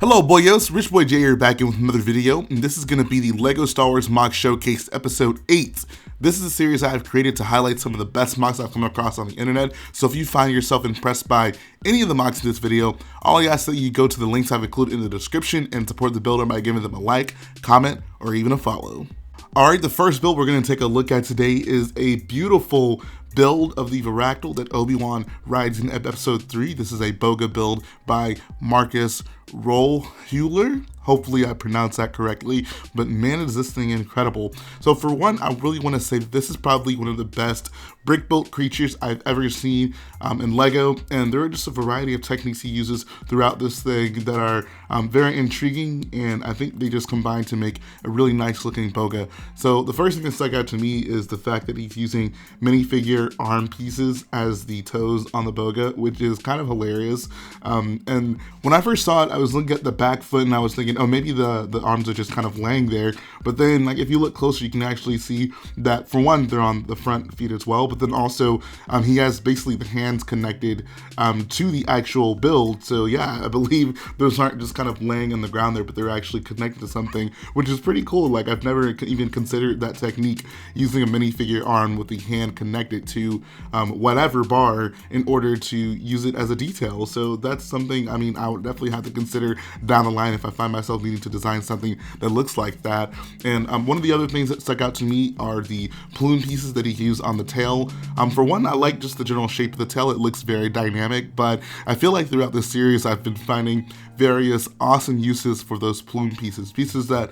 Hello boyos, Rich Boy J here back in with another video, and this is going to be the LEGO Star Wars MOC Showcase Episode 8. This is a series I have created to highlight some of the best MOCs I've come across on the internet, so if you find yourself impressed by any of the MOCs in this video, all I ask that you go to the links I've included in the description and support the builder by giving them a like, comment, or even a follow. Alright, the first build we're going to take a look at today is a beautiful build of the Varactyl that Obi-Wan rides in episode 3. This is a Boga build by Markus Rollhuhler. Hopefully I pronounced that correctly, but man, is this thing incredible. So for one, I really want to say that this is probably one of the best brick-built creatures I've ever seen in LEGO, and there are just a variety of techniques he uses throughout this thing that are very intriguing, and I think they just combine to make a really nice looking Boga. So the first thing that stuck out to me is the fact that he's using minifigure arm pieces as the toes on the Boga, which is kind of hilarious. And when I first saw it, I was looking at the back foot and I was thinking, oh, maybe the arms are just kind of laying there. But then, like, if you look closer, you can actually see that, for one, they're on the front feet as well, but then also he has basically the hands connected to the actual build. So yeah, I believe those aren't just kind of laying on the ground there, but they're actually connected to something, which is pretty cool. Like, I've never even considered that technique, using a minifigure arm with the hand connected to whatever bar in order to use it as a detail. So that's something, I mean, I would definitely have to consider down the line if I find myself needing to design something that looks like that. And one of the other things that stuck out to me are the plume pieces that he used on the tail. For one, I like just the general shape of the tail. It looks very dynamic, but I feel like throughout this series I've been finding various awesome uses for those plume pieces that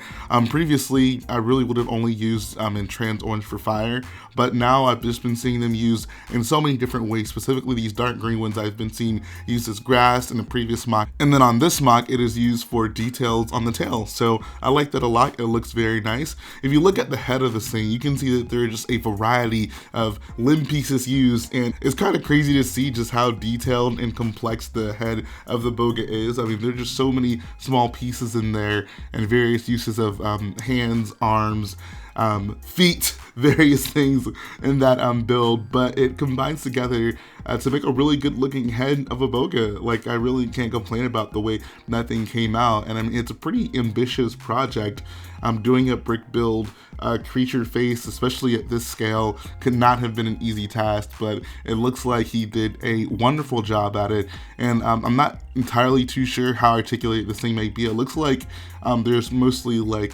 previously I really would have only used in Trans Orange for Fire, but now I've just been seeing them used in so many different ways. Specifically, these dark green ones I've been seeing used as grass in the previous MOC, and then on this MOC it is used for details on the tail. So I like that a lot. It looks very nice. If you look at the head of this thing, you can see that there are just a variety of limb pieces used, and it's kind of crazy to see just how detailed and complex the head of the Boga is. I mean, there are just so many small pieces in there and various uses of hands, arms, feet, various things in that build, but it combines together to make a really good looking head of a Boga. Like, I really can't complain about the way that thing came out, and I mean, it's a pretty ambitious project. Doing a brick build creature face, especially at this scale, could not have been an easy task, but it looks like he did a wonderful job at it. And I'm not entirely too sure how articulate this thing may be. It looks like there's mostly like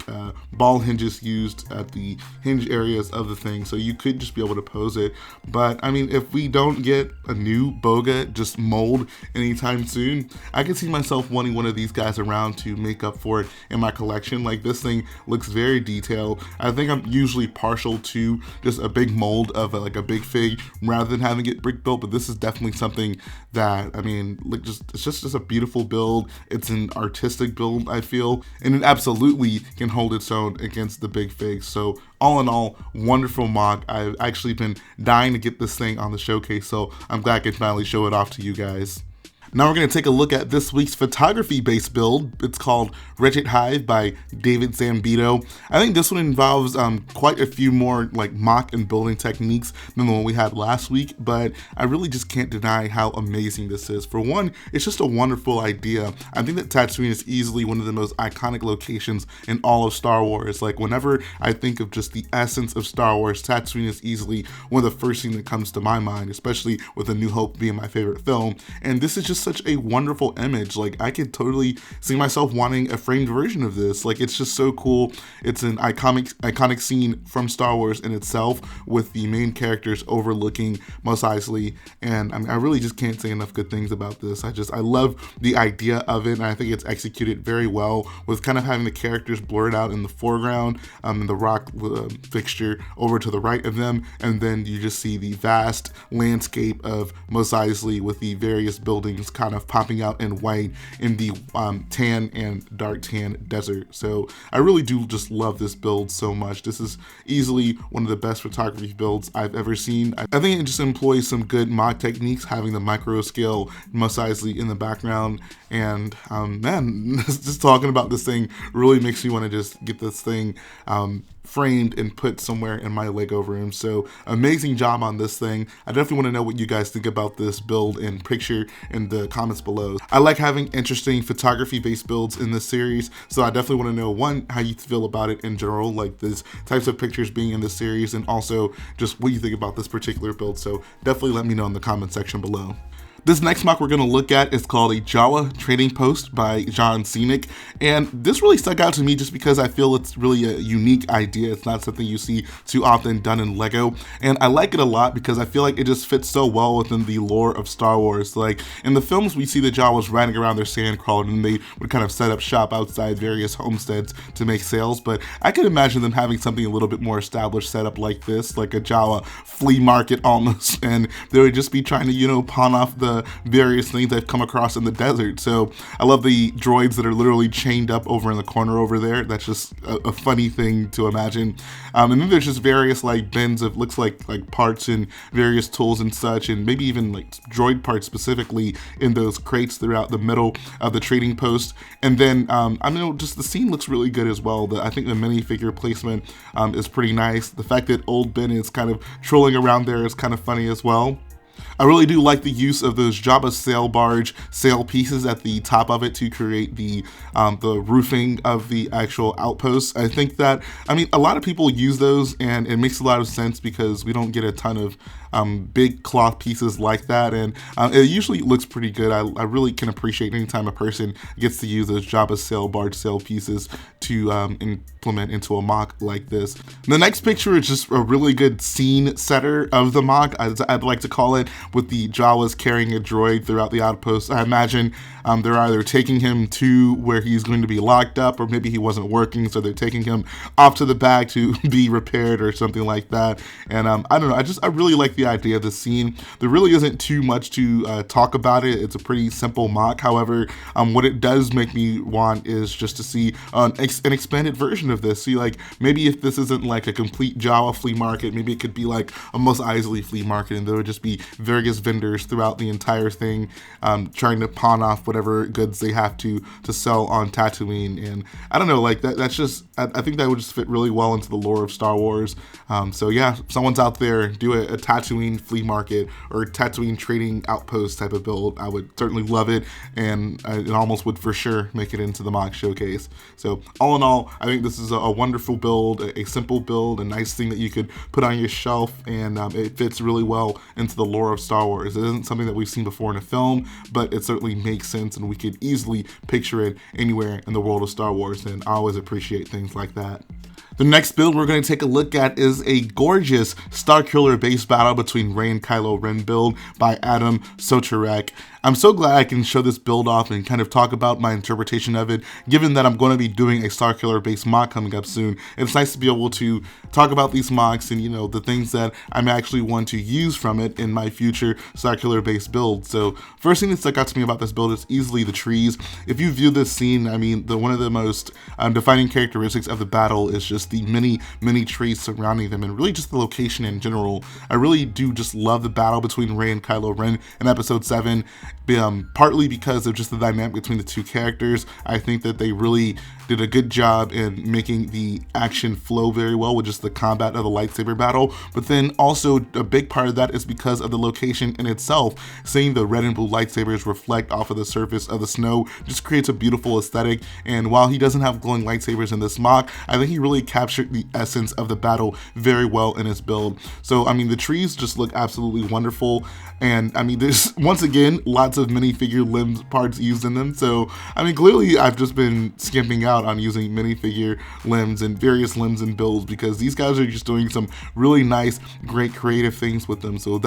ball hinges used at the hinge areas of the thing, so you could just be able to pose it. But I mean, if we don't get a new Boga just mold anytime soon, I can see myself wanting one of these guys around to make up for it in my collection. Like, this thing looks very detailed. I think I'm usually partial to just a big mold of like a big fig rather than having it brick built, but this is definitely something that, I mean, like, it's just a beautiful build. It's an artistic build, I feel, and it absolutely can hold its own against the big figs. So all in all, wonderful MOC. I've actually been dying to get this thing on the showcase, so I'm glad I can finally show it off to you guys. Now we're going to take a look at this week's photography-based build. It's called Wretched Hive by David Zambito. I think this one involves quite a few more like MOC and building techniques than the one we had last week, but I really just can't deny how amazing this is. For one, it's just a wonderful idea. I think that Tatooine is easily one of the most iconic locations in all of Star Wars. Like, whenever I think of just the essence of Star Wars, Tatooine is easily one of the first things that comes to my mind, especially with A New Hope being my favorite film. And this is just such a wonderful image. Like, I could totally see myself wanting a framed version of this. Like, it's just so cool. It's an iconic scene from Star Wars in itself, with the main characters overlooking Mos Eisley, and I mean, I really just can't say enough good things about this. I love the idea of it, and I think it's executed very well, with kind of having the characters blurred out in the foreground, and the rock fixture over to the right of them, and then you just see the vast landscape of Mos Eisley with the various buildings kind of popping out in white in the tan and dark tan desert. So I really do just love this build so much. This is easily one of the best photography builds I've ever seen. I think it just employs some good MOC techniques, having the micro scale Mos Eisley in the background, and man, just talking about this thing really makes me want to just get this thing framed and put somewhere in my Lego room. So amazing job on this thing. I definitely want to know what you guys think about this build and picture in the comments below. I like having interesting photography based builds in this series, so I definitely want to know, one, how you feel about it in general, like these types of pictures being in the series, and also just what you think about this particular build. So definitely let me know in the comment section below. This next MOC we're going to look at is called a Jawa trading post by Cenic, and this really stuck out to me just because I feel it's really a unique idea. It's not something you see too often done in Lego, and I like it a lot because I feel like it just fits so well within the lore of Star Wars. Like in the films, we see the Jawas riding around their sand crawling, and they would kind of set up shop outside various homesteads to make sales, but I could imagine them having something a little bit more established set up like this, like a Jawa flea market almost, and they would just be trying to, you know, pawn off the various things I've come across in the desert. So I love the droids that are literally chained up over in the corner over there. That's just a funny thing to imagine. And then there's just various like bins of looks like parts and various tools and such, and maybe even like droid parts specifically in those crates throughout the middle of the trading post. And then I mean, just the scene looks really good as well. I think the minifigure placement is pretty nice. The fact that old Ben is kind of trolling around there is kind of funny as well. I really do like the use of those Jabba sail barge sail pieces at the top of it to create the roofing of the actual outpost. I think that, I mean, a lot of people use those, and it makes a lot of sense because we don't get a ton of big cloth pieces like that, and it usually looks pretty good. I really can appreciate anytime a person gets to use those Jabba sail barge sail pieces to implement into a MOC like this. The next picture is just a really good scene setter of the MOC, as I'd like to call it, with the Jawas carrying a droid throughout the outpost. I imagine they're either taking him to where he's going to be locked up, or maybe he wasn't working, so they're taking him off to the back to be repaired or something like that. And I don't know, I really like the idea of the scene. There really isn't too much to talk about it. It's a pretty simple MOC. However, what it does make me want is just to see an expanded version of this. See, like, maybe if this isn't like a complete Jawa flea market, maybe it could be like a Mos Eisley flea market, and there would just be various vendors throughout the entire thing trying to pawn off whatever goods they have to sell on Tatooine. And I don't know, like that's just, I think that would just fit really well into the lore of Star Wars. So yeah, if someone's out there, do a Tatooine flea market or Tatooine trading outpost type of build, I would certainly love it, and it almost would for sure make it into the MOC showcase. So all in all, I think this is a wonderful build, a simple build, a nice thing that you could put on your shelf, and it fits really well into the lore of Star Wars. It isn't something that we've seen before in a film, but it certainly makes sense, and we could easily picture it anywhere in the world of Star Wars, and I always appreciate things like that. The next build we're going to take a look at is a gorgeous Starkiller base battle between Rey and Kylo Ren build by Sochorec. I'm so glad I can show this build off and kind of talk about my interpretation of it, given that I'm going to be doing a Starkiller based MOC coming up soon. It's nice to be able to talk about these MOCs and, you know, the things that I'm actually want to use from it in my future Starkiller based build. So first thing that stuck out to me about this build is easily the trees. If you view this scene, I mean, one of the most defining characteristics of the battle is just the many trees surrounding them, and really just the location in general. I really do just love the battle between Rey and Kylo Ren in episode 7. Partly because of just the dynamic between the two characters. I think that they really did a good job in making the action flow very well with just the combat of the lightsaber battle. But then also a big part of that is because of the location in itself. Seeing the red and blue lightsabers reflect off of the surface of the snow just creates a beautiful aesthetic. And while he doesn't have glowing lightsabers in this MOC, I think he really captured the essence of the battle very well in his build. So I mean, the trees just look absolutely wonderful, and I mean, there's once again lots of minifigure limbs parts used in them. So I mean, clearly I've just been skimping out on using minifigure limbs and various limbs and builds, because these guys are just doing some really nice, great creative things with them. So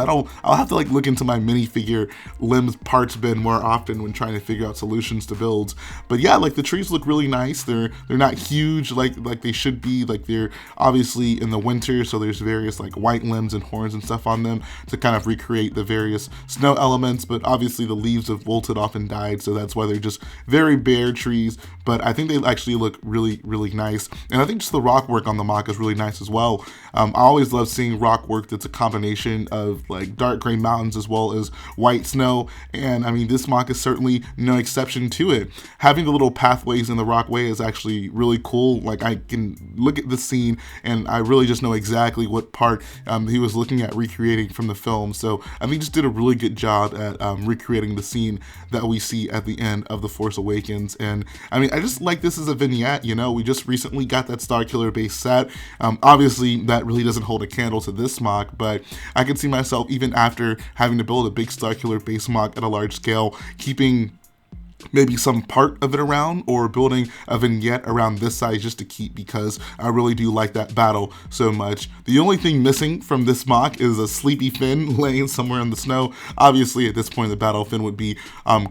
I'll have to like look into my minifigure limbs parts bin more often when trying to figure out solutions to builds. But yeah, like the trees look really nice. They're not huge like they should be. Like they're obviously in the winter, so there's various like white limbs and horns and stuff on them to kind of recreate the various snow elements. But obviously the leaves have wilted off and died, so that's why they're just very bare trees. But I think they actually actually look really, really nice. And I think just the rock work on the MOC is really nice as well. I always love seeing rock work that's a combination of like dark gray mountains as well as white snow. And I mean, this MOC is certainly no exception to it. Having the little pathways in the rockway is actually really cool. Like I can look at the scene and I really just know exactly what part he was looking at recreating from the film. So I think he just did a really good job at recreating the scene that we see at the end of The Force Awakens. And I mean, I just like this as a vignette, you know. We just recently got that Starkiller base set. Obviously that really doesn't hold a candle to this MOC, but I can see myself, even after having to build a big Starkiller base MOC at a large scale, keeping maybe some part of it around, or building a vignette around this size just to keep, because I really do like that battle so much. The only thing missing from this MOC is a sleepy Finn laying somewhere in the snow. Obviously at this point in the battle, Finn would be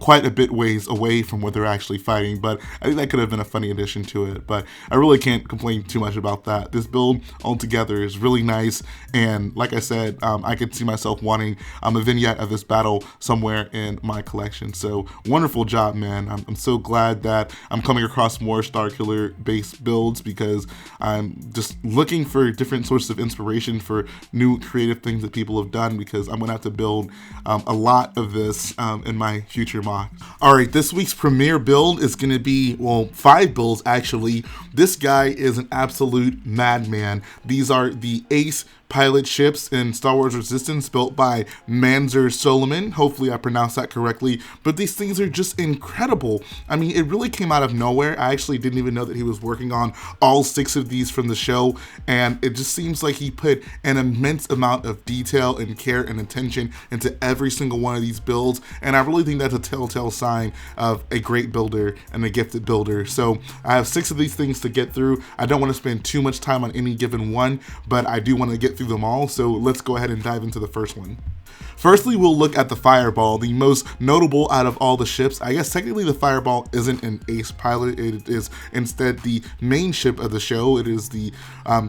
quite a bit ways away from where they're actually fighting, but I think that could have been a funny addition to it. But I really can't complain too much about that. This build altogether is really nice, and like I said, I could see myself wanting a vignette of this battle somewhere in my collection. So wonderful job, man. I'm so glad that I'm coming across more Starkiller based builds, because I'm just looking for different sources of inspiration for new creative things that people have done, because I'm gonna have to build a lot of this in my future MOC. All right, this week's premiere build is gonna be, well, 5 builds actually. This guy is an absolute madman. These are the Ace pilot ships in Star Wars Resistance, built by Mansur Soeleman. Hopefully I pronounced that correctly, but these things are just incredible. I mean, it really came out of nowhere. I actually didn't even know that he was working on all 6 of these from the show, and it just seems like he put an immense amount of detail and care and attention into every single one of these builds, and I really think that's a telltale sign of a great builder and a gifted builder. So I have 6 of these things to get through. I don't want to spend too much time on any given one, but I do want to get through them all, so let's go ahead and dive into the first one. Firstly, we'll look at the Fireball, the most notable out of all the ships. I guess technically the Fireball isn't an Ace pilot, it is instead the main ship of the show. It is the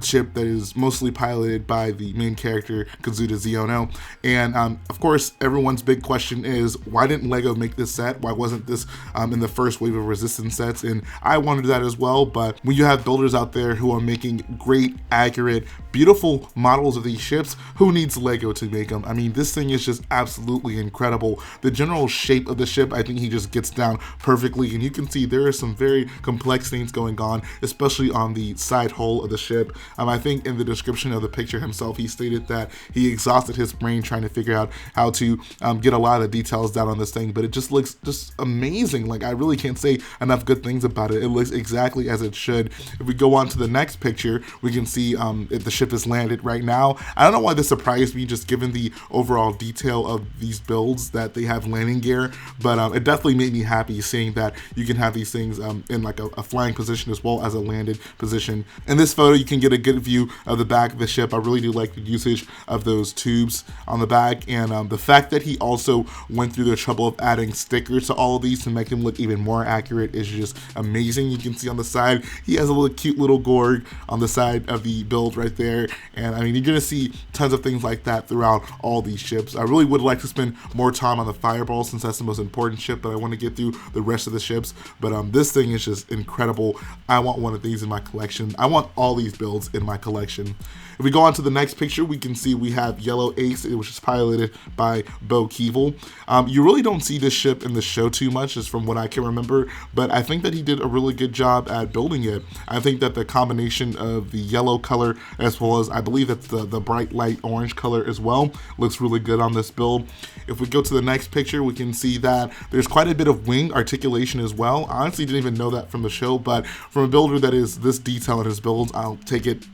ship that is mostly piloted by the main character, Kazuda Xiono. And of course, everyone's big question is, why didn't LEGO make this set? Why wasn't this in the first wave of Resistance sets? And I wondered that as well, but when you have builders out there who are making great, accurate, beautiful models of these ships, who needs LEGO to make them? I mean, this thing is just absolutely incredible. The general shape of the ship, I think he just gets down perfectly, and you can see there are some very complex things going on, especially on the side hull of the ship. I think in the description of the picture himself, he stated that he exhausted his brain trying to figure out how to get a lot of the details down on this thing, but it just looks just amazing. Like, I really can't say enough good things about it. It looks exactly as it should. If we go on to the next picture, we can see if the ship is landed right now. I don't know why this surprised me, just given the overall detail of these builds that they have landing gear, but it definitely made me happy seeing that you can have these things in like a flying position as well as a landed position. In this photo, you can get a good view of the back of the ship. I really do like the usage of those tubes on the back, and the fact that he also went through the trouble of adding stickers to all of these to make them look even more accurate is just amazing. You can see on the side, he has a little cute little Gorg on the side of the build right there, and I mean, you're gonna see tons of things like that throughout all these ships. I really would like to spend more time on the Fireball since that's the most important ship, but I want to get through the rest of the ships. But this thing is just incredible. I want one of these in my collection. I want all these builds in my collection. If we go on to the next picture, we can see we have Yellow Ace, which is piloted by Bo Keevil. You really don't see this ship in the show too much, just from what I can remember, but I think that he did a really good job at building it. I think that the combination of the yellow color, as well as I believe that's the bright light orange color as well, looks really good on this build. If we go to the next picture, we can see that there's quite a bit of wing articulation as well. I honestly didn't even know that from the show, but from a builder that is this detailed in his builds, I'll take it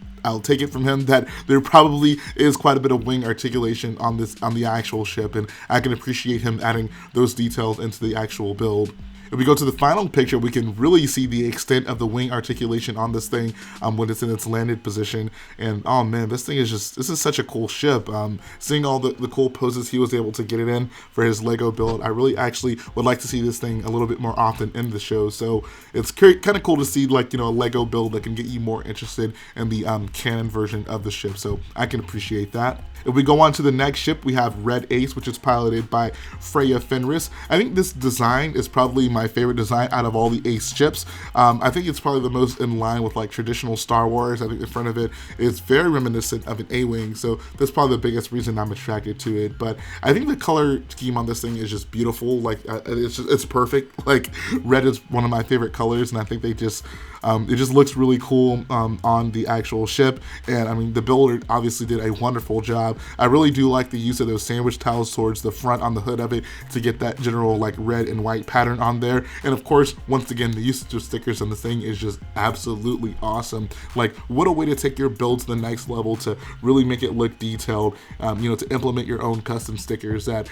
from him that there probably is quite a bit of wing articulation on the actual ship, and I can appreciate him adding those details into the actual build. If we go to the final picture, we can really see the extent of the wing articulation on this thing when it's in its landed position. And oh man, this is such a cool ship. Seeing all the cool poses he was able to get it in for his Lego build, I really actually would like to see this thing a little bit more often in the show. So it's kind of cool to see, like, you know, a Lego build that can get you more interested in the canon version of the ship. So I can appreciate that. If we go on to the next ship, we have Red Ace, which is piloted by Freya Fenris. I think this design is probably my favorite design out of all the Ace ships. I think it's probably the most in line with like traditional Star Wars. I think the front of it is very reminiscent of an A-Wing, so that's probably the biggest reason I'm attracted to it. But I think the color scheme on this thing is just beautiful. Like it's perfect. Like red is one of my favorite colors, and I think they just it just looks really cool on the actual ship. And I mean, the builder obviously did a wonderful job. I really do like the use of those sandwich tiles towards the front on the hood of it to get that general like red and white pattern on there. And of course, once again, the usage of stickers on this thing is just absolutely awesome. Like, what a way to take your build to the next level, to really make it look detailed, you know, to implement your own custom stickers that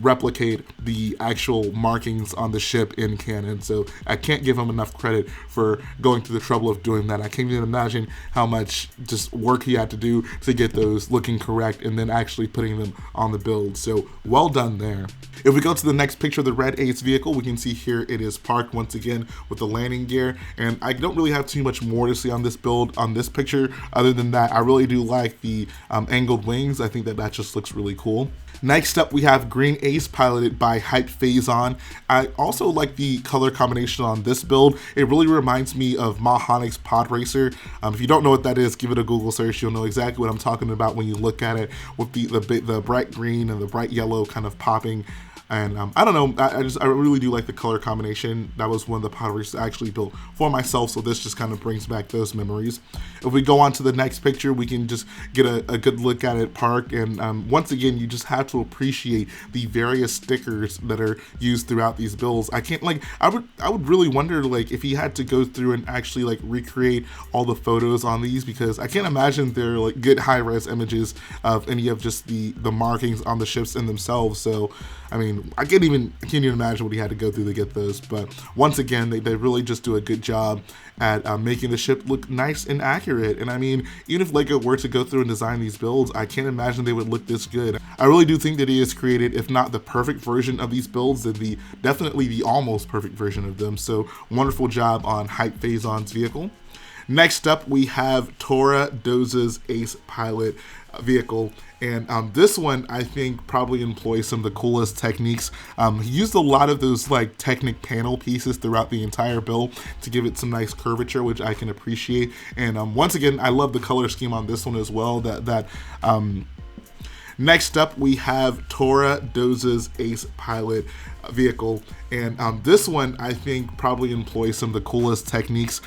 replicate the actual markings on the ship in canon. So I can't give him enough credit for going through the trouble of doing that. I can't even imagine how much just work he had to do to get those looking correct and then actually putting them on the build. So well done there. If we go to the next picture of the red Ace vehicle, we can see here it is parked once again with the landing gear, and I don't really have too much more to see on this build on this picture other than that I really do like the angled wings. I think that just looks really cool. Next up, we have Green Ace, piloted by Hype Phazon. I also like the color combination on this build. It really reminds me of Mahanic's Pod Racer. If you don't know what that is, give it a Google search. You'll know exactly what I'm talking about when you look at it, with the bright green and the bright yellow kind of popping. And I don't know, I really do like the color combination. That was one of the pod racers I actually built for myself, so this just kind of brings back those memories. If we go on to the next picture, we can just get a good look at it parked. And once again, you just have to appreciate the various stickers that are used throughout these builds. I can't, like, I would really wonder, like, if he had to go through and actually like recreate all the photos on these, because I can't imagine they're like good high-res images of any of just the markings on the ships in themselves. So I mean, I can't even imagine what he had to go through to get those. But once again, they really just do a good job at making the ship look nice and accurate. And I mean, even if Lego were to go through and design these builds, I can't imagine they would look this good. I really do think that he has created, if not the perfect version of these builds, then definitely the almost perfect version of them. So wonderful job on Hype Phazon's vehicle. Next up, we have Tora Doza's Ace Pilot vehicle, and this one I think probably employs some of the coolest techniques. He used a lot of those like Technic panel pieces throughout the entire build to give it some nice curvature, which I can appreciate. And once again, I love the color scheme on this one as well. Next up, we have Tora Doza's Ace Pilot vehicle, and this one I think probably employs some of the coolest techniques.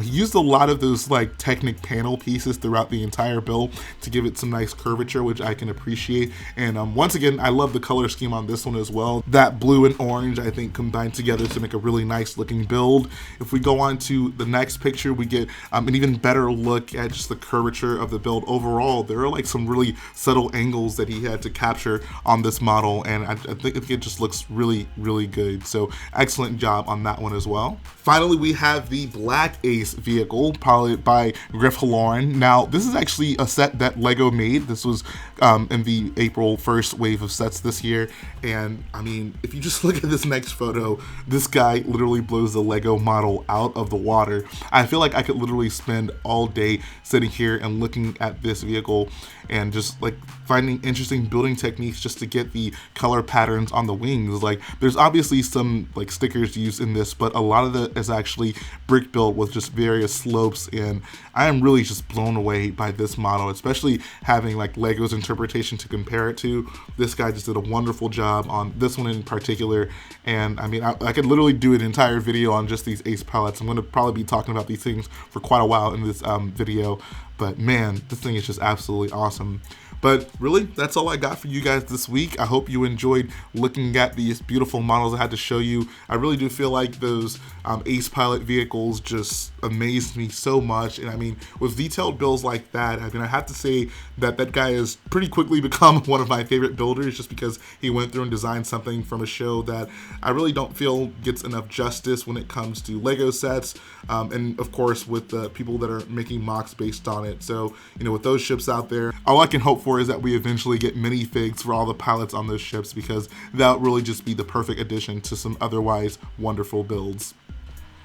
He used a lot of those like Technic panel pieces throughout the entire build to give it some nice curvature, which I can appreciate. And once again, I love the color scheme on this one as well. That blue and orange I think combined together to make a really nice looking build. If we go on to the next picture, we get an even better look at just the curvature of the build overall. There are like some really subtle angles that he had to capture on this model, and I think it just looks really good. So excellent job on that one as well. Finally, we have the Black Ace vehicle, piloted by Griff Halloran. Now, this is actually a set that Lego made. This was in the April 1st wave of sets this year. And I mean, if you just look at this next photo, this guy literally blows the Lego model out of the water. I feel like I could literally spend all day sitting here and looking at this vehicle and just like finding interesting building techniques just to get the color patterns on the wings. Like, there's obviously some like stickers used in this, but a lot of it is actually brick built with just various slopes, and I am really just blown away by this model, especially having like Lego's interpretation to compare it to. This guy just did a wonderful job on this one in particular, and I mean, I could literally do an entire video on just these Ace pilots. I'm going to probably be talking about these things for quite a while in this video, but man, this thing is just absolutely awesome. But really, that's all I got for you guys this week. I hope you enjoyed looking at these beautiful models I had to show you. I really do feel like those Ace Pilot vehicles just amazed me so much. And I mean, with detailed builds like that, I mean, I have to say that that guy has pretty quickly become one of my favorite builders, just because he went through and designed something from a show that I really don't feel gets enough justice when it comes to Lego sets. And of course, with the people that are making MOCs based on it. So, you know, with those ships out there, all I can hope for is that we eventually get minifigs for all the pilots on those ships, because that would really just be the perfect addition to some otherwise wonderful builds.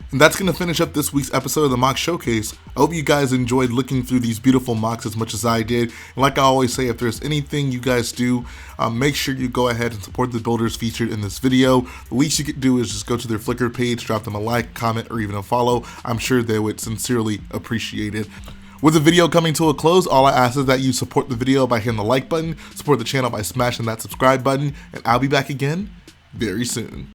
And that's going to finish up this week's episode of the MOC Showcase. I hope you guys enjoyed looking through these beautiful MOCs as much as I did. And like I always say, if there's anything you guys do, make sure you go ahead and support the builders featured in this video. The least you could do is just go to their Flickr page, drop them a like, comment, or even a follow. I'm sure they would sincerely appreciate it. With the video coming to a close, all I ask is that you support the video by hitting the like button, support the channel by smashing that subscribe button, and I'll be back again very soon.